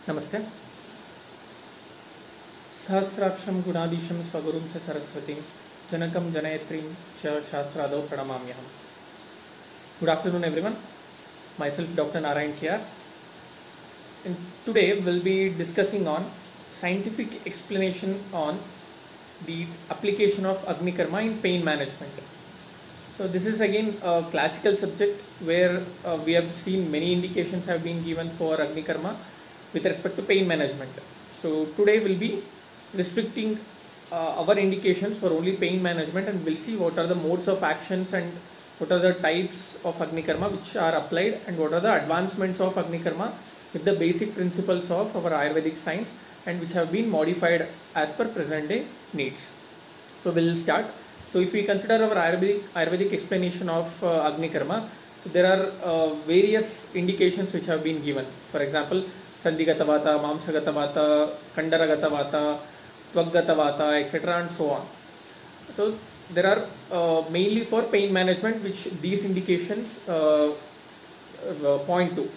नमस्ते। सहस्राक्षं गुणाधीशं स्वगुरुं च सरस्वतीं जनकं जनयत्रीं च शास्त्रादौ प्रणमाम्यहम्. Good afternoon, everyone. Myself, Dr. Narayan K.R. And today we'll be discussing on scientific explanation on the application of Agni Karma in pain management. So this is again a classical subject where we have seen many indications have been given for Agni Karma with respect to pain management. So today we'll be restricting our indications for only pain management, and we'll see what are the modes of actions and what are the types of Agni Karma which are applied, and what are the advancements of Agni Karma with the basic principles of our Ayurvedic science and which have been modified as per present day needs. So we'll start. So if we consider our Ayurvedic explanation of Agni Karma, so there are various indications which have been given. For example, Sandhigata Vata, Mamsagata Vata, Kandaragata Vata, Tvaggata Vata, etc. and so on. So there are mainly for pain management which these indications point to.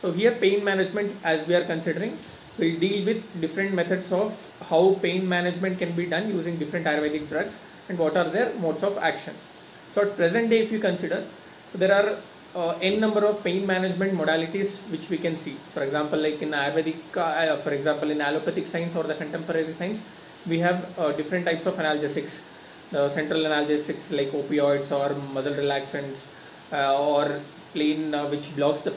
So here pain management, as we are considering, will deal with different methods of how pain management can be done using different Ayurvedic drugs and what are their modes of action. So at present day, if you consider, so there are n number of pain management modalities which we can see. For example, like in Ayurvedic, for example in allopathic science or the contemporary science, we have different types of analgesics. The central analgesics like opioids or muscle relaxants or plain which blocks the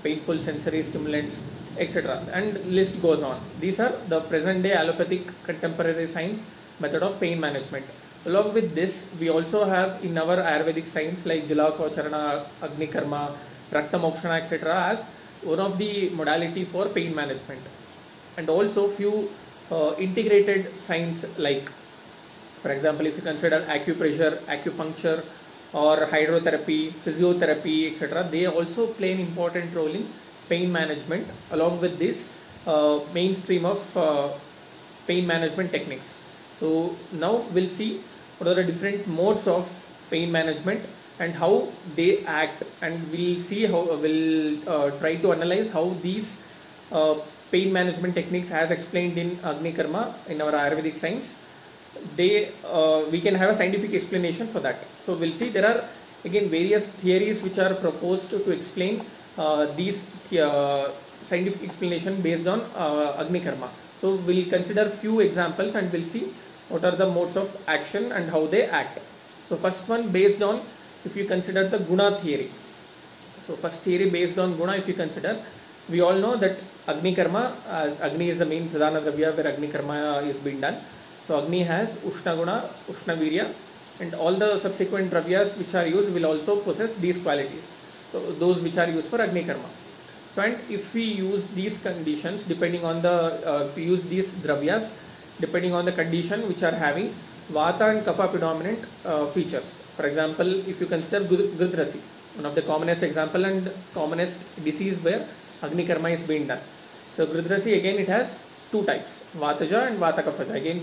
painful sensory stimulants, etc. and list goes on. These are the present day allopathic contemporary science method of pain management. Along with this, we also have in our Ayurvedic science like Jalakocharana, Agni Karma, Rakta Mokshana, etc. as one of the modality for pain management. And also few integrated science like, for example, if you consider acupressure, acupuncture or hydrotherapy, physiotherapy, etc. they also play an important role in pain management along with this mainstream of pain management techniques. So now we'll see what are the different modes of pain management and how they act, and we'll see how we'll try to analyze how these pain management techniques as explained in Agni Karma in our Ayurvedic science, we can have a scientific explanation for that. So we'll see there are again various theories which are proposed to explain these scientific explanation based on Agni Karma. So we'll consider few examples and we'll see what are the modes of action and how they act. So first one based on, if you consider the Guna theory. So first theory based on Guna, if you consider, we all know that Agni Karma, as Agni is the main Pradhana Dravya where Agni Karma is being done. So Agni has Ushna Guna, Ushna Virya, and all the subsequent Dravyas which are used will also possess these qualities. So those which are used for Agni Karma. So and if we use these conditions depending on the, if we use these Dravyas depending on the condition which are having Vata and Kapha predominant features. For example, if you consider Gridrasi, one of the commonest example and commonest disease where Agni Karma is being done. So Gridrasi again it has two types, Vataja and Vata Kaphaja. Again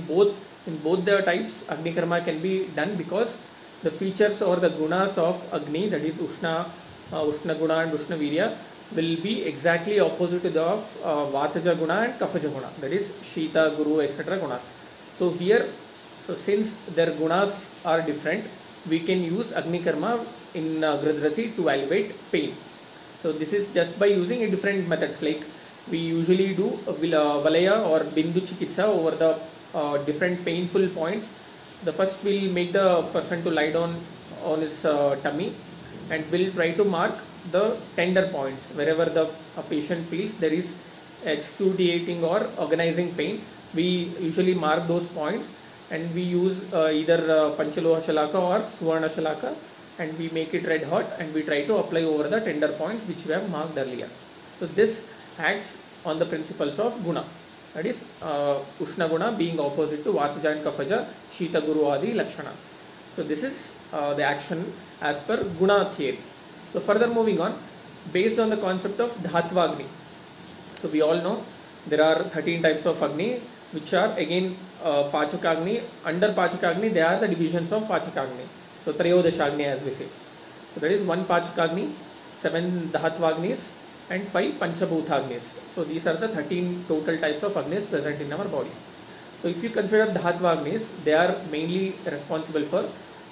in both the types Agni Karma can be done because the features or the gunas of Agni, that is Ushna Guna and Ushna Virya, will be exactly opposite to the of Vataja Guna and Kaphaja Guna, that is Shita, Guru, etc. gunas. So here, so since their gunas are different, we can use Agni Karma in Gridrasi to alleviate pain. So this is just by using a different methods, like we usually do Valaya or Bindu Chikitsa over the different painful points. The first we'll make the person to lie down on his tummy and we'll try to mark the tender points wherever the patient feels there is excruciating or agonizing pain. We usually mark those points and we use either Panchaloha Shalaka or Suvarna Shalaka, and we make it red hot and we try to apply over the tender points which we have marked earlier. So this acts on the principles of Guna, that is Ushna Guna being opposite to Vataja and Kaphaja, Shita, Guru Adi Lakshanas. So this is the action as per Guna theory. So further moving on, based on the concept of Dhatva Agni. So we all know there are 13 types of Agni which are again Pachaka Agni. Under Pachaka Agni they are the divisions of Pachaka Agni. So Trayodasha Agni as we say. So that is one Pachaka Agni, 7 Dhatva Agnis, and 5 Panchabhutha Agnis. So these are the 13 total types of Agnis present in our body. So if you consider Dhatva Agnis, they are mainly responsible for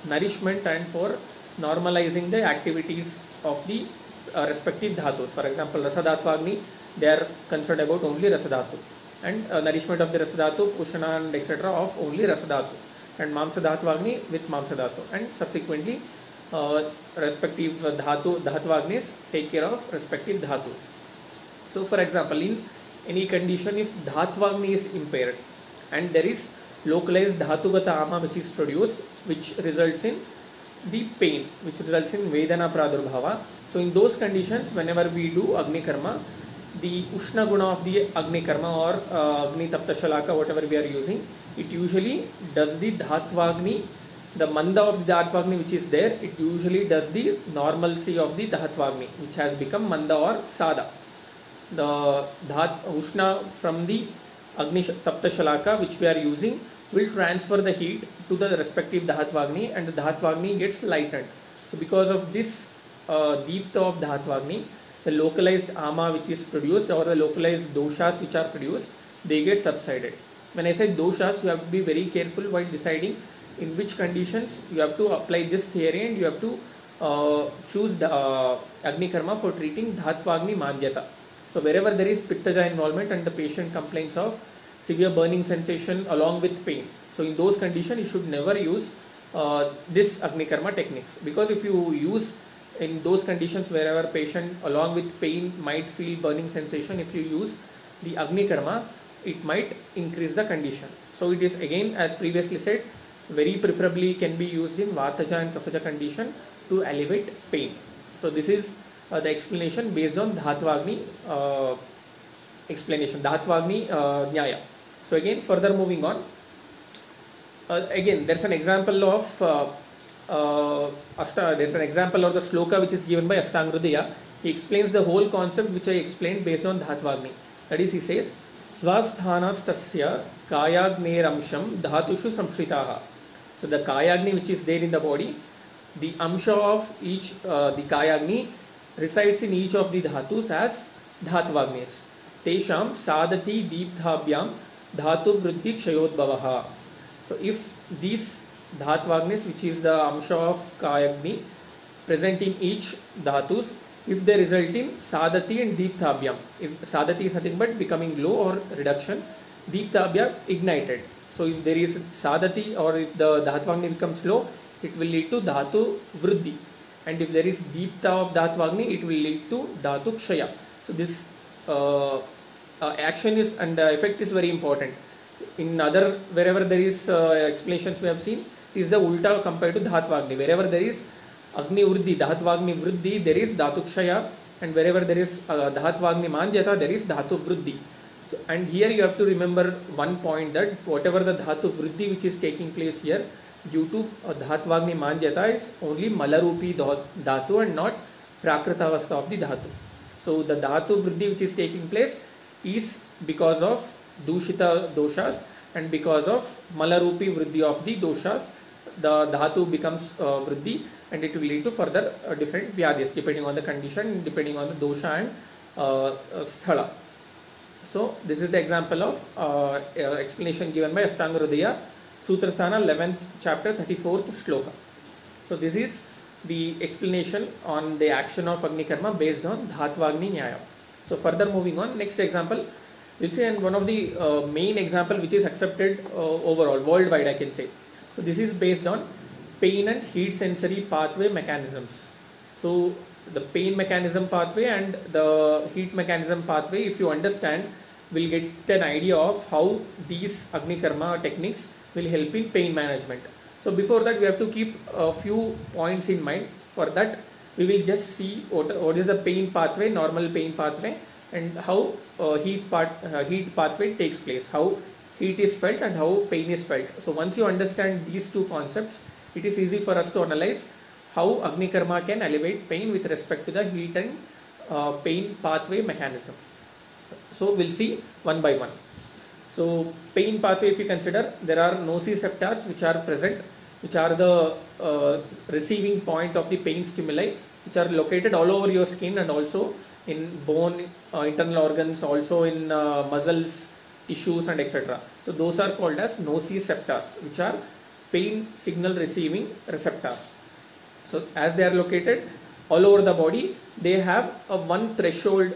nourishment and for normalizing the activities of the respective dhatus. For example, Rasadhatva Agni, they are concerned about only Rasadhatu, and nourishment of the Rasadhatu, Pushana and etc. of only Rasadhatu, and Mamsadhatva Agni with Mamsadhatu, and subsequently respective Dhatva Agnis take care of respective dhatus. So for example, in any condition, if Dhatva Agni is impaired and there is localized Dhatugata Ama which is produced, which results in the pain, which results in Vedana Pradurbhava. So in those conditions, whenever we do Agni Karma, the Ushna Guna of the Agni Karma or Agni Tapta Shalaka, whatever we are using, it usually does the Dhatvagni, the Manda of the Dhatvagni which is there, it usually does the normalcy of the Dhatvagni, which has become Manda or Sada. The Ushna from the Agni Tapta Shalaka which we are using will transfer the heat to the respective Dhatvagni, and the Dhatvagni gets lightened. So because of this Deepta of Dhatvagni, the localized Ama which is produced or the localized doshas which are produced, they get subsided. When I say doshas, you have to be very careful while deciding in which conditions you have to apply this theory, and you have to choose the Agni Karma for treating Dhatvagni Mandyata. So wherever there is Pittaja involvement and the patient complains of severe burning sensation along with pain, so in those conditions you should never use this Agni Karma techniques, because if you use in those conditions wherever patient along with pain might feel burning sensation, if you use the Agni Karma, it might increase the condition. So it is again, as previously said, very preferably can be used in Vataja and Kaphaja condition to alleviate pain. So this is the explanation based on Dhatvagni explanation, Dhatvagni Nyaya. So again, further moving on, again there's an example of there's an example of the shloka which is given by Ashtangridaya. He explains the whole concept which I explained based on Dhatvagni. That is, he says, Swasthanastasya Kayagneramsham Dhatushu Samshritaha. So the Kayagni which is there in the body, the Amsha of each, the Kayagni resides in each of the Dhatus as Dhatvagnis. Tesham Sadati Deepthabhyam Dhatu Vriddhi Kshayodbhavaha. So if these Dhatvagnis, which is the Amsha of Kayagni, present in each Dhatus, if they result in Sadati and Deepthabhyam, if Sadati is nothing but becoming low or reduction, Deepthabhyam ignited. So if there is Sadati or if the Dhatvagni becomes low, it will lead to Dhatu Vriddhi. And if there is Deepta of Dhatvagni, it will lead to Dhatu Kshaya. So this action is and effect is very important. In other, wherever there is explanations we have seen, it is the ulta compared to Dhatvagni. Wherever there is Agni Vriddhi, Dhatvagni Vriddhi, there is Dhatu Kshaya, and wherever there is Dhatvagni Mandyata, there is Dhatu Vriddhi. So, and here you have to remember one point, that whatever the Dhatu Vriddhi which is taking place here, due to Dhatvagni Mandyata, is only Malarupi Dhatu and not Prakritavastha of the Dhatu. So the Dhatu Vriddhi which is taking place is because of Dushita doshas, and because of Malarupi Vriddhi of the doshas, the Dhatu becomes Vriddhi, and it will lead to further different Vyadhis depending on the condition, depending on the dosha and Sthala. So this is the example of explanation given by Ashtangridaya, Sutrasthana 11th chapter 34th shloka. So this is the explanation on the action of Agni Karma based on Dhatvagni Nyaya. So further moving on, next example we'll see, and one of the main example which is accepted overall worldwide, I can say. So this is based on pain and heat sensory pathway mechanisms. So the pain mechanism pathway and the heat mechanism pathway, if you understand, we'll get an idea of how these Agni Karma techniques will help in pain management. So before that, we have to keep a few points in mind. For that, we will just see what is the pain pathway, normal pain pathway, and how heat pathway takes place, how heat is felt and how pain is felt. So once you understand these two concepts, it is easy for us to analyze how Agni Karma can alleviate pain with respect to the heat and pain pathway mechanism. So we'll see one by one. So pain pathway, if you consider, there are nociceptors which are present, which are the receiving point of the pain stimuli, which are located all over your skin and also in bone, internal organs, also in muscles, tissues, and etc. So those are called as nociceptors, which are pain signal receiving receptors. So as they are located all over the body, they have a one threshold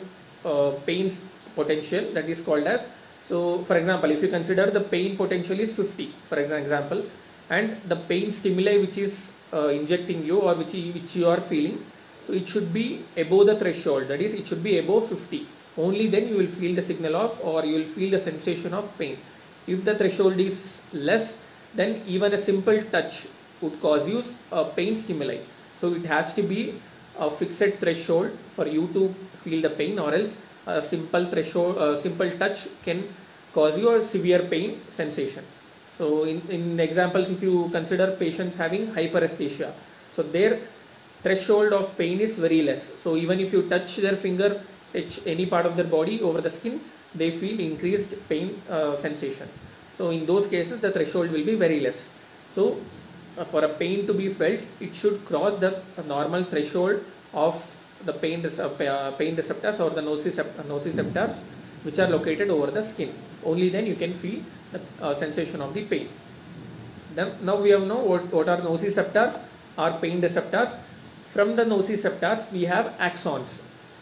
pain potential, that is called as, so for example, if you consider the pain potential is 50 for example, and the pain stimuli which is injecting you, or which you are feeling, so it should be above the threshold, that is it should be above 50. Only then you will feel the signal of, or you will feel the sensation of pain. If the threshold is less, then even a simple touch would cause you a pain stimuli. So it has to be a fixed threshold for you to feel the pain, or else a simple threshold, simple touch can cause you a severe pain sensation. So in examples, if you consider patients having hyperesthesia, so their threshold of pain is very less. So even if you touch their finger, touch any part of their body over the skin, they feel increased pain sensation. So in those cases, the threshold will be very less. So for a pain to be felt, it should cross the normal threshold of the pain receptors or the nociceptors, which are located over the skin. Only then you can feel the sensation of the pain. Then now we have know what are nociceptors or pain receptors. From the nociceptors we have axons,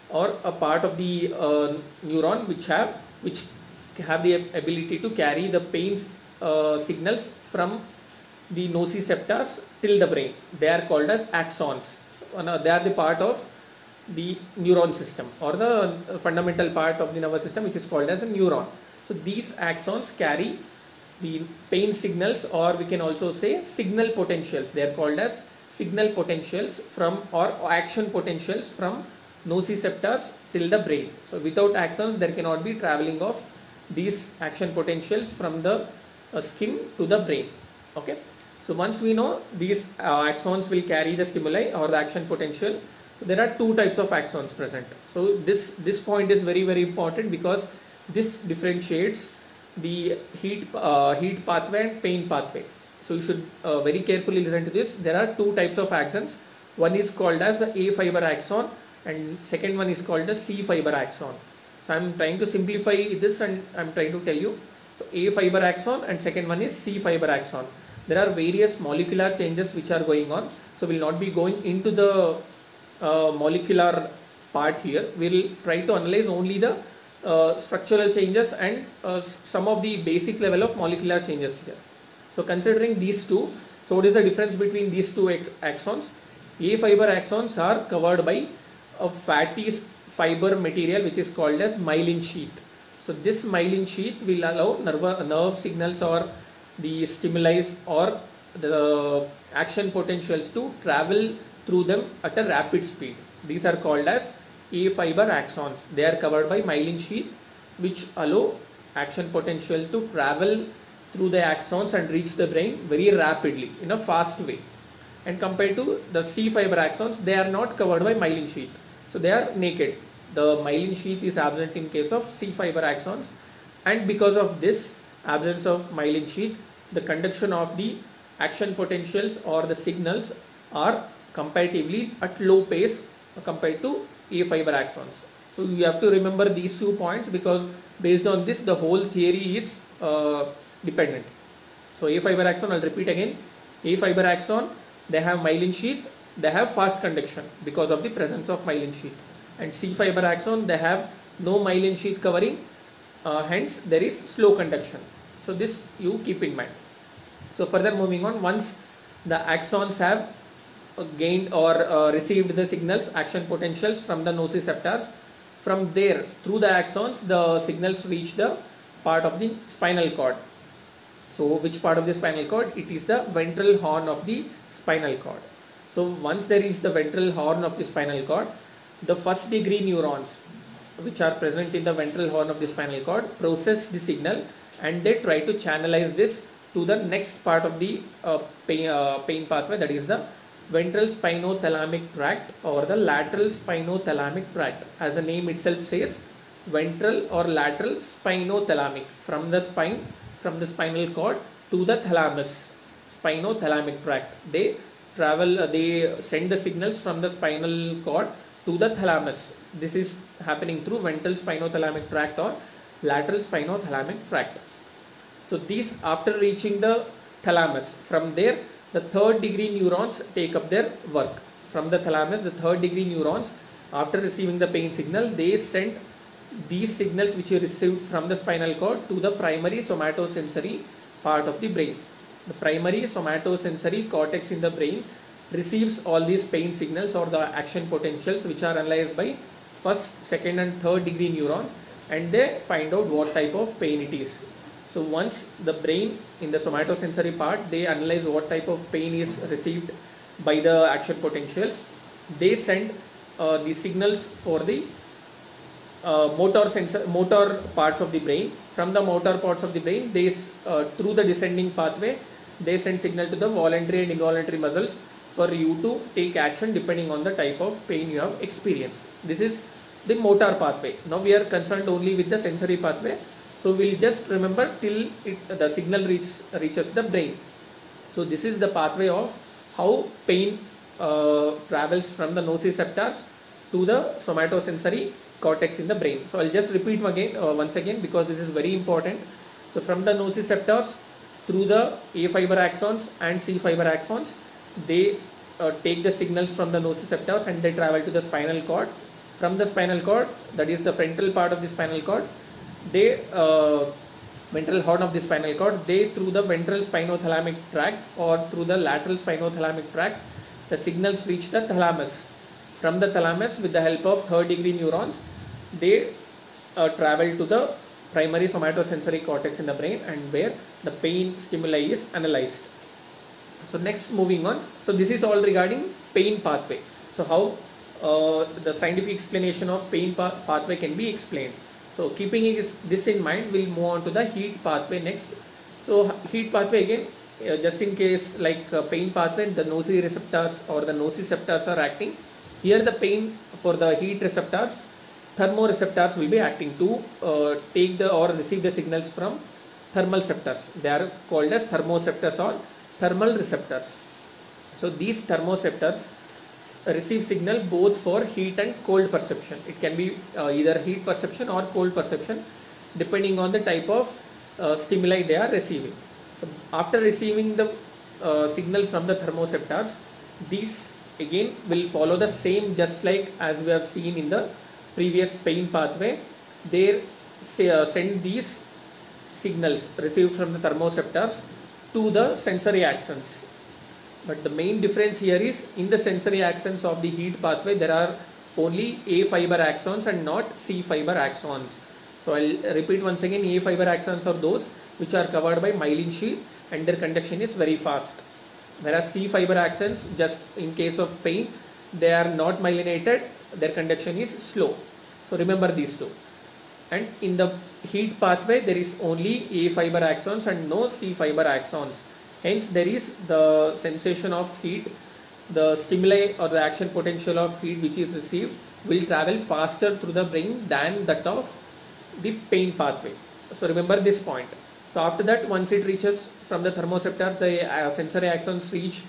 or a part of the neuron which have the ability to carry the pain signals from the nociceptors till the brain. They are called as axons. So, they are the part of the neuron system, or the fundamental part of the nervous system, which is called as a neuron. So these axons carry the pain signals, or we can also say signal potentials. They are called as signal potentials from, or action potentials from nociceptors till the brain. So without axons there cannot be traveling of these action potentials from the skin to the brain. Okay, so once we know these axons will carry the stimuli or the action potential, so there are two types of axons present. So this point is very important, because this differentiates the heat pathway and pain pathway. So you should very carefully listen to this. There are two types of axons. One is called as the A fiber axon, and second one is called the C fiber axon. So I am trying to simplify this, and I am trying to tell you. So A fiber axon and second one is C fiber axon. There are various molecular changes which are going on. So we will not be going into the molecular part here. We will try to analyze only the structural changes and some of the basic level of molecular changes here. So considering these two, so what is the difference between these two axons? A fiber axons are covered by a fatty fiber material which is called as myelin sheath. So this myelin sheath will allow nerve signals or the stimuli or the action potentials to travel through them at a rapid speed. These are called as A fiber axons. They are covered by myelin sheath, which allow action potential to travel through the axons and reach the brain very rapidly in a fast way. And compared to the C fiber axons, they are not covered by myelin sheath. So they are naked. The myelin sheath is absent in case of C fiber axons, and because of this absence of myelin sheath, the conduction of the action potentials or the signals are comparatively at low pace compared to A fiber axons. So you have to remember these 2 points, because based on this the whole theory is dependent. So A fiber axon, I'll repeat again, A fiber axon, they have myelin sheath, they have fast conduction because of the presence of myelin sheath. And C fiber axon, they have no myelin sheath covering, hence there is slow conduction. So this you keep in mind. So further moving on, once the axons have gained or received the signals, action potentials from the nociceptors, from there through the axons the signals reach the part of the spinal cord. So which part of the spinal cord? It is the ventral horn of the spinal cord. So once there is the ventral horn of the spinal cord, the first degree neurons which are present in the ventral horn of the spinal cord process the signal, and they try to channelize this to the next part of the pain pathway, that is the ventral spinothalamic tract or the lateral spinothalamic tract. As the name itself says, ventral or lateral spinothalamic, from the spine, from the spinal cord to the thalamus, spinothalamic tract. They travel, they send the signals from the spinal cord to the thalamus. This is happening through ventral spinothalamic tract or lateral spinothalamic tract. So these, after reaching the thalamus, from there the third degree neurons take up their work. From the thalamus, the third degree neurons, after receiving the pain signal, they send these signals which you received from the spinal cord to the primary somatosensory part of the brain. The primary somatosensory cortex in the brain receives all these pain signals or the action potentials, which are analyzed by first, second and third degree neurons, and they find out what type of pain it is. So once the brain in the somatosensory part, they analyze what type of pain is received by the action potentials, they send the signals for the motor parts of the brain. From the motor parts of the brain, they through the descending pathway, they send signal to the voluntary and involuntary muscles for you to take action depending on the type of pain you have experienced. This is the motor pathway. Now we are concerned only with the sensory pathway, so we'll just remember till the signal reaches the brain. So this is the pathway of how pain travels from the nociceptors to the somatosensory cortex in the brain. So I'll just repeat once again because this is very important. So from the nociceptors through the A fiber axons and C fiber axons, they take the signals from the nociceptors and they travel to the spinal cord. From the spinal cord, that is the frontal part of the spinal cord, they ventral horn of the spinal cord, they through the ventral spinothalamic tract or through the lateral spinothalamic tract, the signals reach the thalamus. From the thalamus, with the help of third degree neurons, they travel to the primary somatosensory cortex in the brain, and where the pain stimuli is analyzed. So next, moving on. So this is all regarding pain pathway. So how the scientific explanation of pain pathway can be explained. So keeping this in mind, we'll move on to the heat pathway next. So heat pathway again, just in case like pain pathway, the nociceptors or the nociceptors are acting. Here the pain for the heat receptors, thermoreceptors will be acting to take the or receive the signals from thermal receptors. They are called as thermoreceptors or thermal receptors. So these thermoreceptors receive signal both for heat and cold perception. It can be either heat perception or cold perception depending on the type of stimuli they are receiving. So after receiving the signal from the thermoreceptors, these again will follow the same, just like as we have seen in the previous pain pathway. They send these signals received from the thermoreceptors to the sensory axons. But the main difference here is in the sensory axons of the heat pathway, there are only A fiber axons and not C fiber axons. So I'll repeat once again, A fiber axons are those which are covered by myelin sheath and their conduction is very fast. Whereas C fiber axons, just in case of pain, they are not myelinated, their conduction is slow. So remember these two. And in the heat pathway, there is only A fiber axons and no C fiber axons. Hence there is the sensation of heat, the stimuli or the action potential of heat which is received will travel faster through the brain than that of the pain pathway. So remember this point. So after that, once it reaches from the thermoreceptors, the sensory axons reach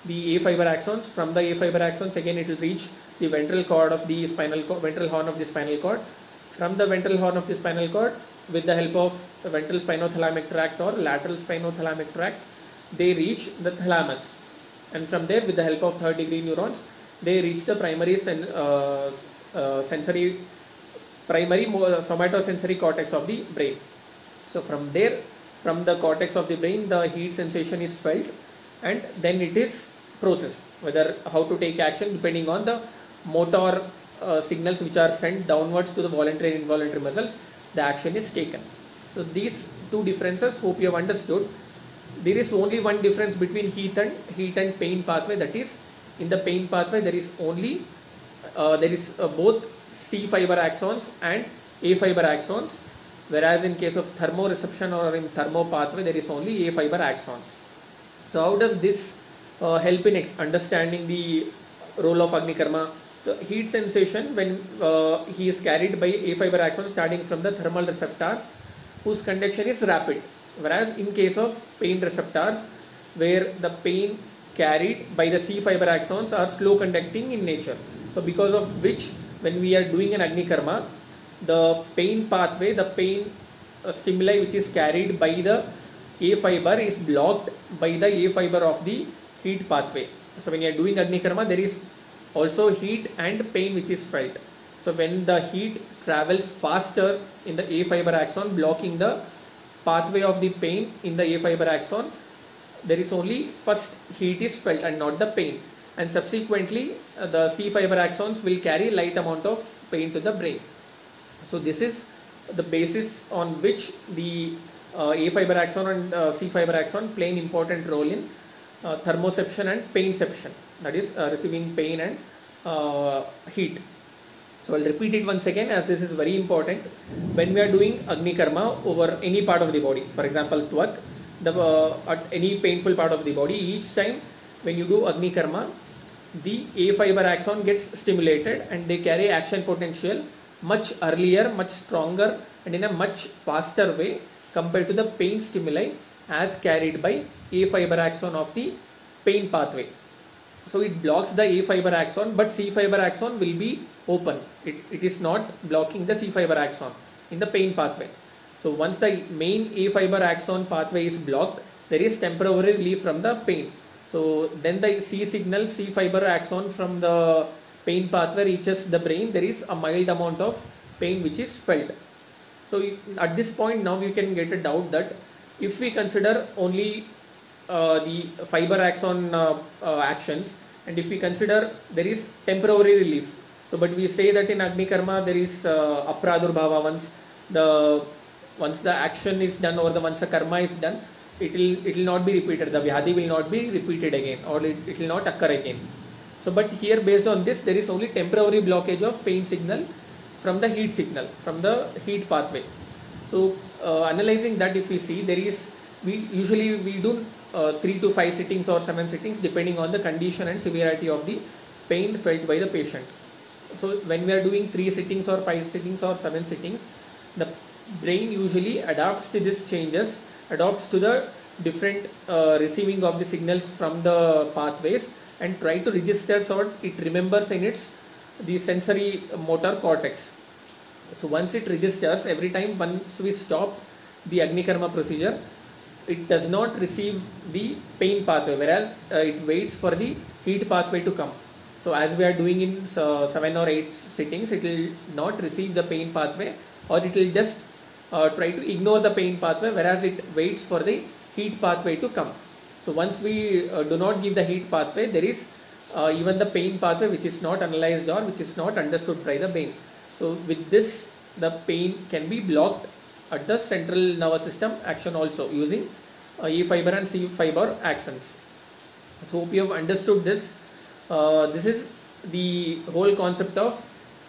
the A fiber axons. From the A fiber axons, again it will reach the ventral cord of the spinal cord, ventral horn of the spinal cord. From the ventral horn of the spinal cord, with the help of ventral spinothalamic tract or lateral spinothalamic tract, they reach the thalamus. And from there, with the help of third degree neurons, they reach the primary somatosensory cortex of the brain. So from there, from the cortex of the brain, the heat sensation is felt and then it is processed, whether how to take action depending on the motor signals which are sent downwards to the voluntary and involuntary muscles, the action is taken. So these two differences, hope you have understood. There is only one difference between heat and pain pathway, that is in the pain pathway there is only both C fiber axons and A fiber axons, whereas in case of thermoreception or in thermo pathway there is only A fiber axons. So how does this help in understanding the role of Agni Karma? The heat sensation, when he is carried by A fiber axons starting from the thermal receptors whose conduction is rapid, whereas in case of pain receptors where the pain carried by the C fiber axons are slow conducting in nature. So So because of which, when we are doing an Agni Karma, the pain pathway, the pain stimuli which is carried by the A fiber is blocked by the A fiber of the heat pathway. So when you are doing Agni Karma, there is also heat and pain which is felt. So when the heat travels faster in the A fiber axon, blocking the pathway of the pain in the A fiber axon, there is only first heat is felt and not the pain, and subsequently the C fiber axons will carry light amount of pain to the brain. So this is the basis on which the A fiber axon and C fiber axon play an important role in thermoception and painception, that is receiving pain and heat. So I'll repeat it once again, as this is very important. When we are doing Agni Karma over any part of the body, for example Tvak, at any painful part of the body, each time when you do Agni Karma, the A fiber axon gets stimulated and they carry action potential much earlier, much stronger and in a much faster way compared to the pain stimuli as carried by A fiber axon of the pain pathway. So it blocks the A fiber axon, but C fiber axon will be open. It is not blocking the C fiber axon in the pain pathway. So once the main A fiber axon pathway is blocked, there is temporary relief from the pain. So then the C signal, C fiber axon from the pain pathway reaches the brain, there is a mild amount of pain which is felt. So at this point now you can get a doubt that if we consider only the fiber axon actions, and if we consider there is temporary relief, so but we say that in Agni Karma there is Apradurbhava, once the action is done or once the karma is done, it will not be repeated, the Vyadhi will not be repeated again, or it will not occur again. So but here based on this, there is only temporary blockage of pain signal from the heat signal, from the heat pathway. So analyzing that, if we see, we usually do 3 to 5 sittings or 7 sittings depending on the condition and severity of the pain felt by the patient. So when we are doing 3 sittings or 5 sittings or 7 sittings, the brain usually adapts to these changes, adapts to the different receiving of the signals from the pathways and try to register so it remembers in the sensory motor cortex. So once it registers, every time once we stop the Agni Karma procedure, it does not receive the pain pathway, whereas it waits for the heat pathway to come. So as we are doing in 7 or 8 sittings, it will not receive the pain pathway, or it will just try to ignore the pain pathway, whereas it waits for the heat pathway to come. So once we do not give the heat pathway, there is even the pain pathway which is not analyzed or which is not understood by the brain. So with this, the pain can be blocked at the central nervous system action also using A fiber and C fiber axons. So hope you have understood this. This is the whole concept of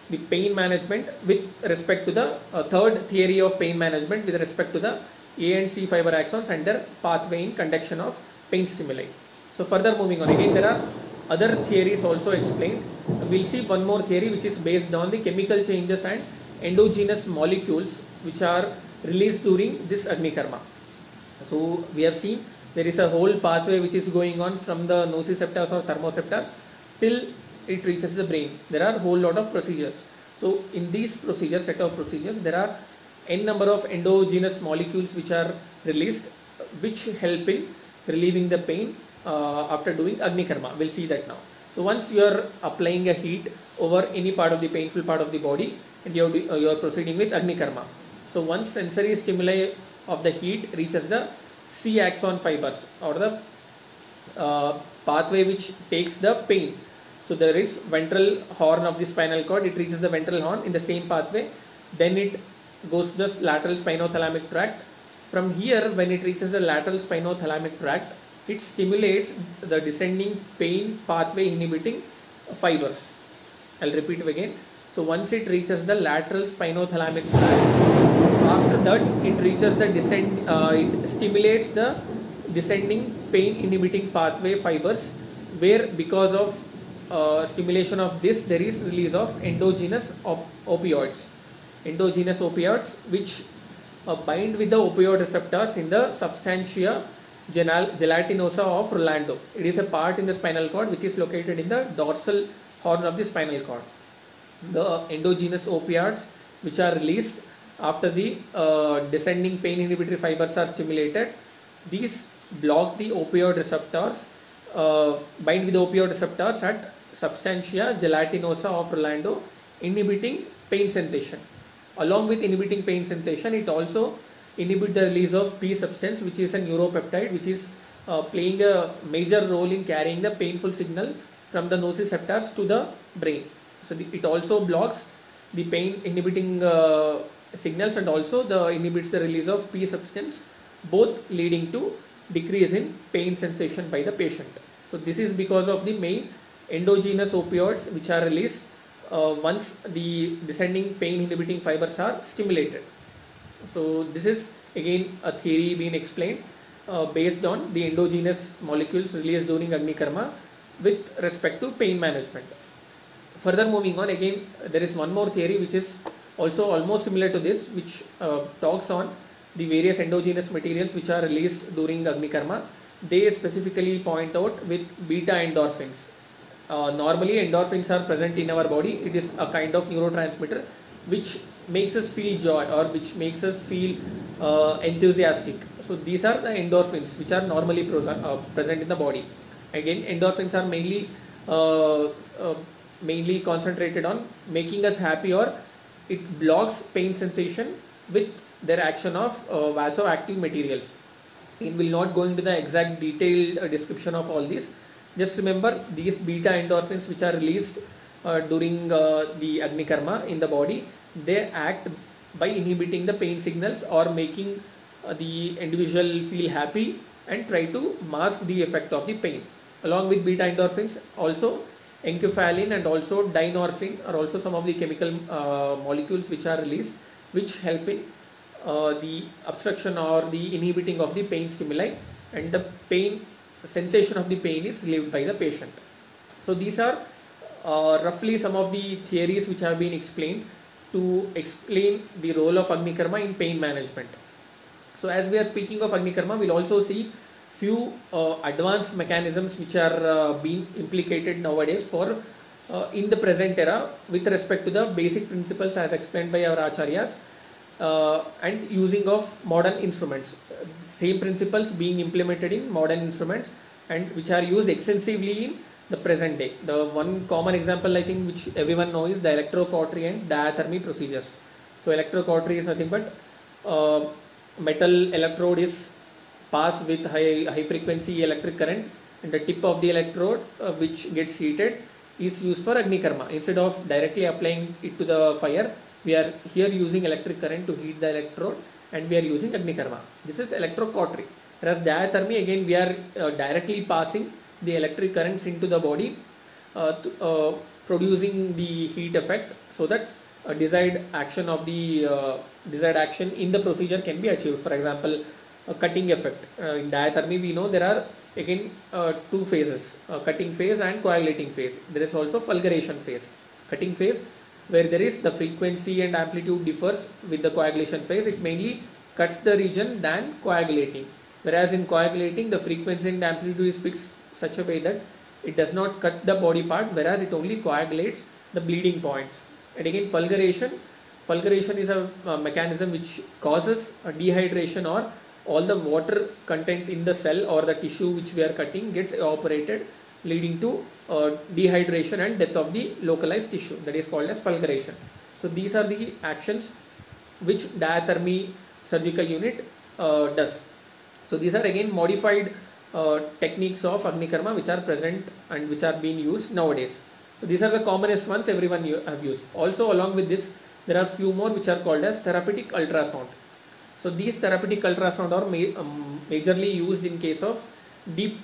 the pain management with respect to the third theory of pain management with respect to the A and C fiber axons and their pathway in conduction of pain stimuli. So further moving on, again there are other theories also explained. We'll see one more theory which is based on the chemical changes and endogenous molecules which are released during this Agni Karma. So we have seen there is a whole pathway which is going on from the nociceptors or thermoceptors till it reaches the brain. There are a whole lot of procedures. So in these procedures, set of procedures, there are n number of endogenous molecules which are released, which help in relieving the pain after doing Agni Karma. We'll see that now. So once you are applying a heat over any part of the painful part of the body and you are proceeding with Agni Karma. So once sensory stimuli of the heat reaches the C axon fibers or the pathway which takes the pain. So there is ventral horn of the spinal cord, it reaches the ventral horn in the same pathway, then it goes to the lateral spinothalamic tract. From here, when it reaches the lateral spinothalamic tract, it stimulates the descending pain pathway inhibiting fibers. I'll repeat it again. So once it reaches the lateral spinothalamic tract, after that it reaches the it stimulates the descending pain inhibiting pathway fibers, where because of stimulation of this there is release of endogenous opioids. Endogenous opioids which bind with the opioid receptors in the substantia gelatinosa of Rolando. It is a part in the spinal cord which is located in the dorsal horn of the spinal cord. The endogenous opioids which are released after the descending pain inhibitory fibers are stimulated, these block the opioid receptors, bind with the opioid receptors at substantia gelatinosa of Rolando, inhibiting pain sensation. Along with inhibiting pain sensation, it also inhibits the release of P substance, which is a neuropeptide, which is playing a major role in carrying the painful signal from the nociceptors to the brain. So it also blocks the pain inhibiting signals, and also inhibits the release of P substance, both leading to decrease in pain sensation by the patient. So this is because of the main endogenous opioids which are released once the descending pain inhibiting fibers are stimulated. So this is again a theory being explained based on the endogenous molecules released during Agni Karma with respect to pain management. Further moving on, again there is one more theory which is also almost similar to this, which talks on the various endogenous materials which are released during Agni Karma. They specifically point out with beta endorphins. Normally endorphins are present in our body. It is a kind of neurotransmitter which makes us feel joy, or which makes us feel enthusiastic. So these are the endorphins which are normally present in the body. Again, endorphins are mainly concentrated on making us happy, or it blocks pain sensation with their action of vasoactive materials. We will not go into the exact detailed description of all these. Just remember these beta endorphins which are released during the Agni Karma in the body, they act by inhibiting the pain signals or making the individual feel happy and try to mask the effect of the pain. Along with beta endorphins, also enkephalin and also dynorphin are also some of the chemical molecules which are released, which help in the obstruction or the inhibiting of the pain stimuli, and the pain sensation of the pain is relieved by the patient. So these are roughly some of the theories which have been explained to explain the role of Agni Karma in pain management. So as we are speaking of Agni Karma, we'll also see few advanced mechanisms which are being implicated nowadays for in the present era with respect to the basic principles as explained by our acharyas, and using of modern instruments. Same principles being implemented in modern instruments and which are used extensively in the present day. The one common example I think which everyone knows is the electrocautery and diathermy procedures. So electrocautery is nothing but metal electrode is passed with high frequency electric current, and the tip of the electrode which gets heated is used for Agni Karma. Instead of directly applying it to the fire, we are here using electric current to heat the electrode, and we are using Agni Karma. This is electrocautery. Whereas diathermy, again we are directly passing the electric currents into the body, producing the heat effect, so that desired action in the procedure can be achieved. For example, a cutting effect. In diathermy we know there are again two phases, cutting phase and coagulating phase. There is also fulguration phase. Cutting phase, where there is the frequency and amplitude differs with the coagulation phase, it mainly cuts the region than coagulating. Whereas in coagulating, the frequency and amplitude is fixed such a way that it does not cut the body part, whereas it only coagulates the bleeding points. And again, fulguration is a mechanism which causes a dehydration, or all the water content in the cell or the tissue which we are cutting gets evaporated, leading to dehydration and death of the localized tissue. That is called as fulguration. So these are the actions which diathermy surgical unit does. So these are again modified techniques of Agni Karma which are present and which are being used nowadays. So these are the commonest ones everyone have used. Also along with this, there are few more which are called as therapeutic ultrasound. So these therapeutic ultrasound are majorly used in case of deep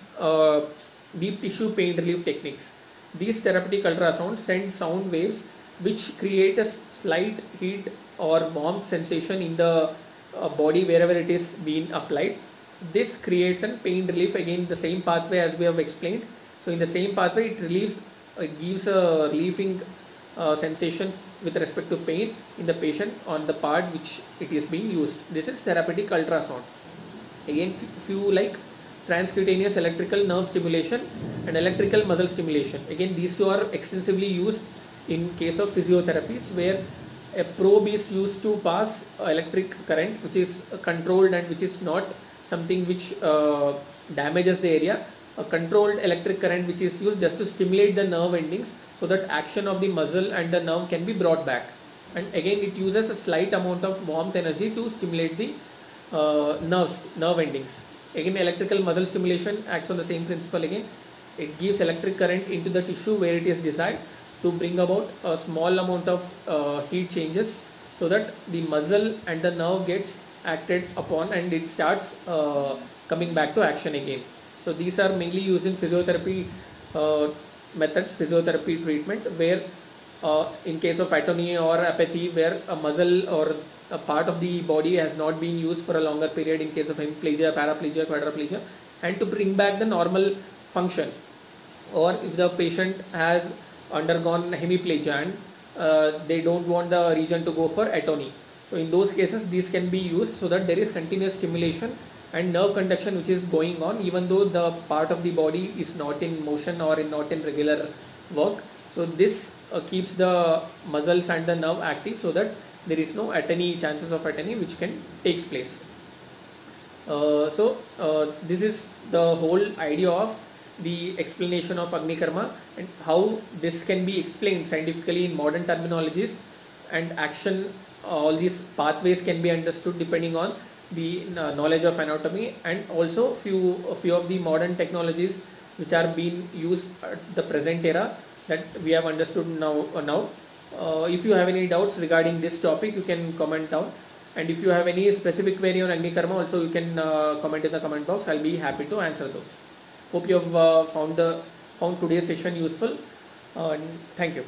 tissue pain relief techniques. These therapeutic ultrasound send sound waves which create a slight heat or warmth sensation in the body wherever it is being applied. So this creates a pain relief, again the same pathway as we have explained. So in the same pathway it gives a relieving sensation with respect to pain in the patient on the part which it is being used. This is therapeutic ultrasound. Again few like transcutaneous electrical nerve stimulation and electrical muscle stimulation. Again, these two are extensively used in case of physiotherapies, where a probe is used to pass electric current which is controlled and which is not something which damages the area. A controlled electric current which is used just to stimulate the nerve endings so that action of the muscle and the nerve can be brought back. And again, it uses a slight amount of warmth energy to stimulate the nerve endings. Again, electrical muscle stimulation acts on the same principle. Again, it gives electric current into the tissue where it is desired to bring about a small amount of heat changes so that the muscle and the nerve gets acted upon and it starts coming back to action again. So these are mainly used in physiotherapy methods, physiotherapy treatment, where in case of atony or apathy, where a muscle or a part of the body has not been used for a longer period, in case of hemiplegia, paraplegia, quadriplegia, and to bring back the normal function. Or if the patient has undergone hemiplegia and they don't want the region to go for atony, so in those cases these can be used so that there is continuous stimulation and nerve conduction which is going on even though the part of the body is not in motion or not in regular work. So this keeps the muscles and the nerve active so that there is no atony, chances of atony which can takes place. This is the whole idea of the explanation of Agni Karma and how this can be explained scientifically in modern terminologies and action. All these pathways can be understood depending on the knowledge of anatomy, and also few of the modern technologies which are being used at the present era that we have understood now. If you have any doubts regarding this topic, you can comment down, and if you have any specific query on Agni Karma also, you can comment in the comment box. I'll be happy to answer those. Hope you have found today's session useful. Thank you.